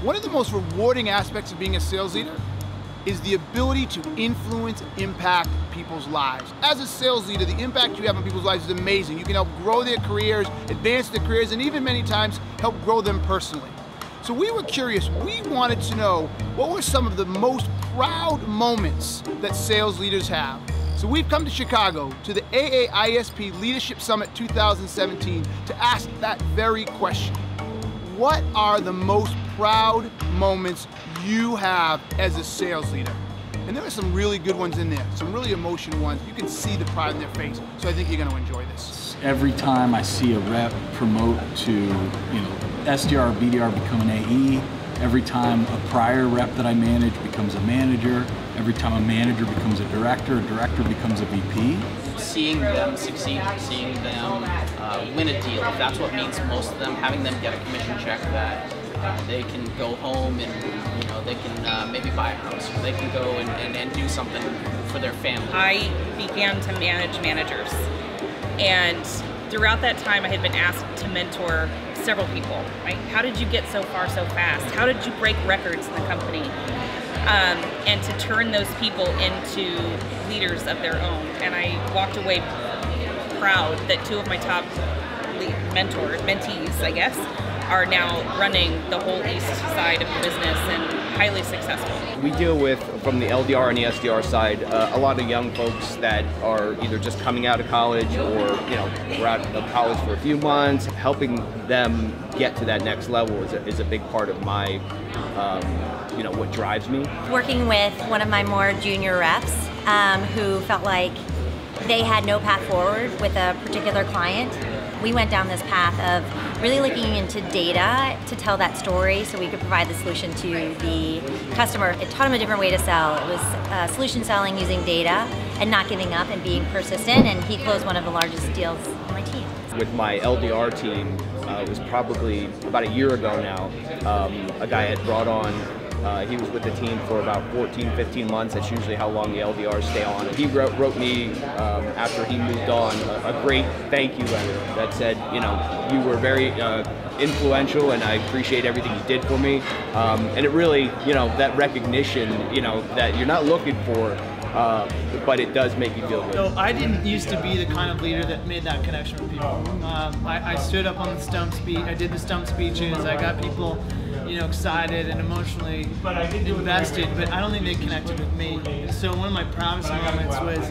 One of the most rewarding aspects of being a sales leader is the ability to influence and impact people's lives. As a sales leader, the impact you have on people's lives is amazing. You can help grow their careers, advance their careers, and even many times help grow them personally. So we were curious, we wanted to know what were some of the most proud moments that sales leaders have. So we've come to Chicago to the AA-ISP Leadership Summit 2017 to ask that very question. What are the most proud moments you have as a sales leader? And there are some really good ones in there, some really emotional ones. You can see the pride in their face, so I think you're going to enjoy this. Every time I see a rep promote to, SDR or BDR become an AE, every time a prior rep that I manage becomes a manager, every time a manager becomes a director becomes a VP. Seeing them succeed, seeing them win a deal, if that's what means most of them, having them get a commission check that they can go home and they can maybe buy a house, or they can go and do something for their family. I began to manage managers, and throughout that time I had been asked to mentor several people, right? How did you get so far so fast? How did you break records in the company? And to turn those people into leaders of their own. And I walked away proud that two of my top mentees, I guess, are now running the whole east side of the business and highly successful. We deal with, from the LDR and the SDR side, a lot of young folks that are either just coming out of college or were out of college for a few months. Helping them get to that next level is a big part of my, what drives me. Working with one of my more junior reps who felt like they had no path forward with a particular client. We went down this path of really looking into data to tell that story so we could provide the solution to the customer. It taught him a different way to sell. It was solution selling using data and not giving up and being persistent, and he closed one of the largest deals on my team. With my LDR team, it was probably about a year ago now, a guy had brought on, he was with the team for about 14, 15 months. That's usually how long the LDRs stay on. He wrote me, after he moved on, a great thank you letter that said, you were very influential and I appreciate everything you did for me. And it really, that recognition, that you're not looking for, but it does make you feel good. So I didn't used to be the kind of leader that made that connection with people. I stood up on the stump speech, I did the stump speeches, I got people excited and emotionally invested, but I don't think they connected with me. So one of my proudest moments was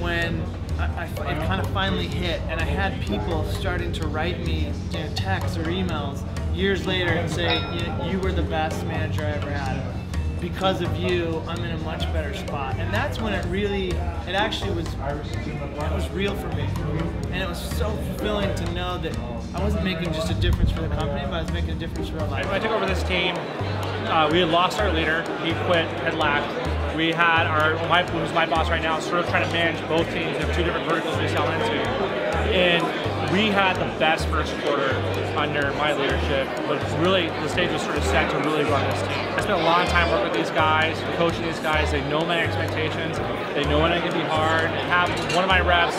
when it kind of finally hit, and I had people starting to write me texts or emails years later and say, you were the best manager I ever had. Because of you, I'm in a much better spot. And that's when it actually was real for me. And it was so fulfilling to know that I wasn't making just a difference for the company, but I was making a difference for our life. When I took over this team, we had lost our leader. He quit, had left. We had who's my boss right now, sort of trying to manage both teams. We have two different verticals we sell into. And we had the best first quarter under my leadership, but really the stage was sort of set to really run this team. I spent a lot of time working with these guys, coaching these guys. They know my expectations. They know when I can be hard. And have one of my reps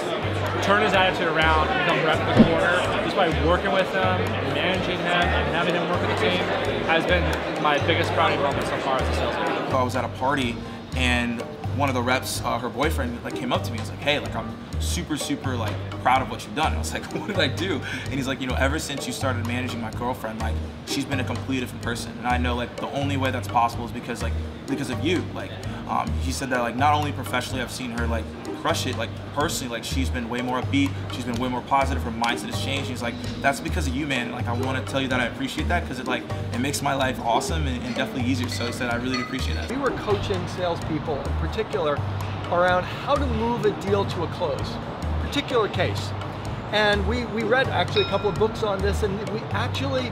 turn his attitude around and become rep of the quarter just by working with him and managing him and having him work with the team has been my biggest prouding moment so far as a sales leader. I was at a party and one of the reps, her boyfriend, came up to me and was like, hey, I'm super proud of what you've done. I was like, what did I do? And he's like, ever since you started managing my girlfriend, she's been a completely different person. And I know the only way that's possible is because of you. He said that not only professionally I've seen her crush it, personally, she's been way more upbeat, she's been way more positive, her mindset has changed. He's like, that's because of you, man. I want to tell you that I appreciate that because it makes my life awesome and definitely easier. So he said, I really appreciate that. We were coaching salespeople in particular around how to move a deal to a close, particular case. And we read actually a couple of books on this, and we actually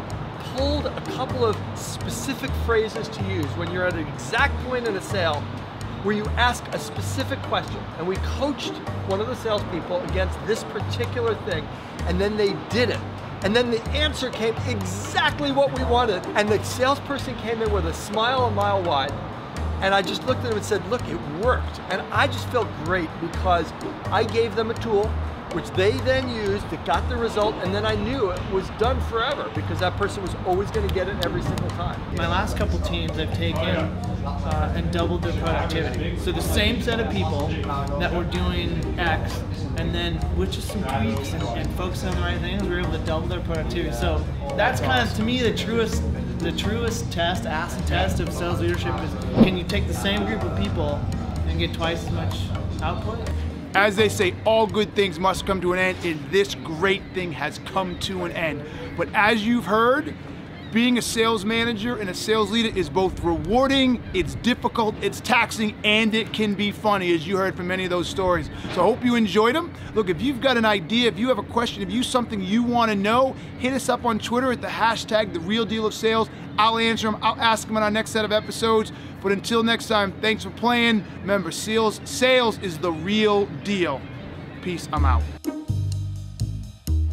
pulled a couple of specific phrases to use when you're at an exact point in a sale where you ask a specific question. And we coached one of the salespeople against this particular thing, and then they did it. And then the answer came exactly what we wanted. And the salesperson came in with a smile a mile wide. And I just looked at him and said, look, it worked. And I just felt great because I gave them a tool which they then used, that got the result, and then I knew it was done forever because that person was always going to get it every single time. My last couple teams I've taken and doubled their productivity. So the same set of people that were doing X, and then with just some tweaks and focusing on the right things, we were able to double their productivity. So that's kind of, to me, the truest test, acid test of sales leadership is, can you take the same group of people and get twice as much output? As they say, all good things must come to an end, and this great thing has come to an end. But as you've heard, being a sales manager and a sales leader is both rewarding, it's difficult, it's taxing, and it can be funny, as you heard from many of those stories. So I hope you enjoyed them. Look, if you've got an idea, if you have a question, if you have something you want to know, hit us up on Twitter at the hashtag #TheRealDealOfSales. I'll answer them, I'll ask them on our next set of episodes. But until next time, thanks for playing. Remember, sales is the real deal. Peace, I'm out.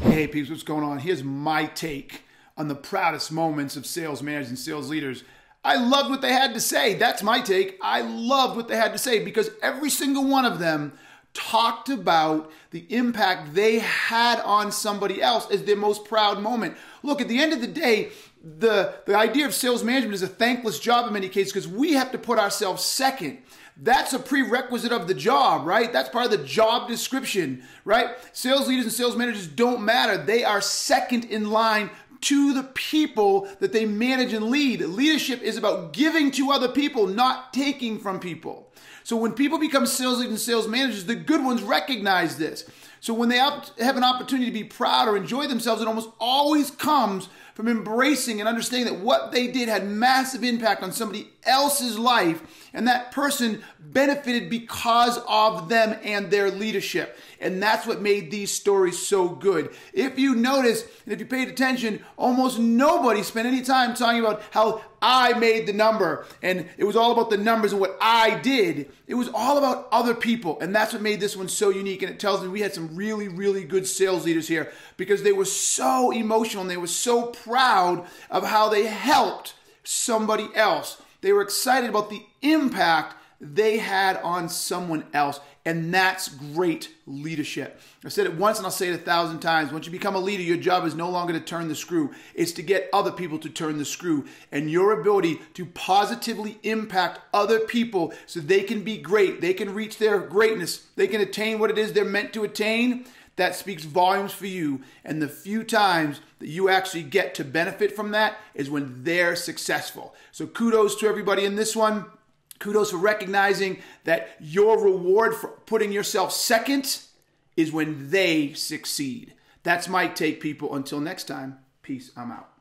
Hey peeps, what's going on? Here's my take on the proudest moments of sales managers and sales leaders. I loved what they had to say. That's my take. I loved what they had to say because every single one of them talked about the impact they had on somebody else as their most proud moment. Look, at the end of the day, the idea of sales management is a thankless job in many cases because we have to put ourselves second. That's a prerequisite of the job, right? That's part of the job description, right? Sales leaders and sales managers don't matter. They are second in line to the people that they manage and lead. Leadership is about giving to other people, not taking from people. So when people become sales leaders and sales managers, the good ones recognize this. So when they have an opportunity to be proud or enjoy themselves, it almost always comes from embracing and understanding that what they did had massive impact on somebody else's life, and that person benefited because of them and their leadership. And that's what made these stories so good. If you notice, and if you paid attention, almost nobody spent any time talking about how I made the number, and it was all about the numbers and what I did. It was all about other people, and that's what made this one so unique. And it tells me we had some really, really good sales leaders here because they were so emotional and they were so proud of how they helped somebody else. They were excited about the impact they had on someone else. And that's great leadership. I've said it once and I'll say it 1,000 times. Once you become a leader, your job is no longer to turn the screw. It's to get other people to turn the screw. And your ability to positively impact other people so they can be great, they can reach their greatness, they can attain what it is they're meant to attain, that speaks volumes for you. And the few times that you actually get to benefit from that is when they're successful. So kudos to everybody in this one. Kudos for recognizing that your reward for putting yourself second is when they succeed. That's my take, people. Until next time, peace. I'm out.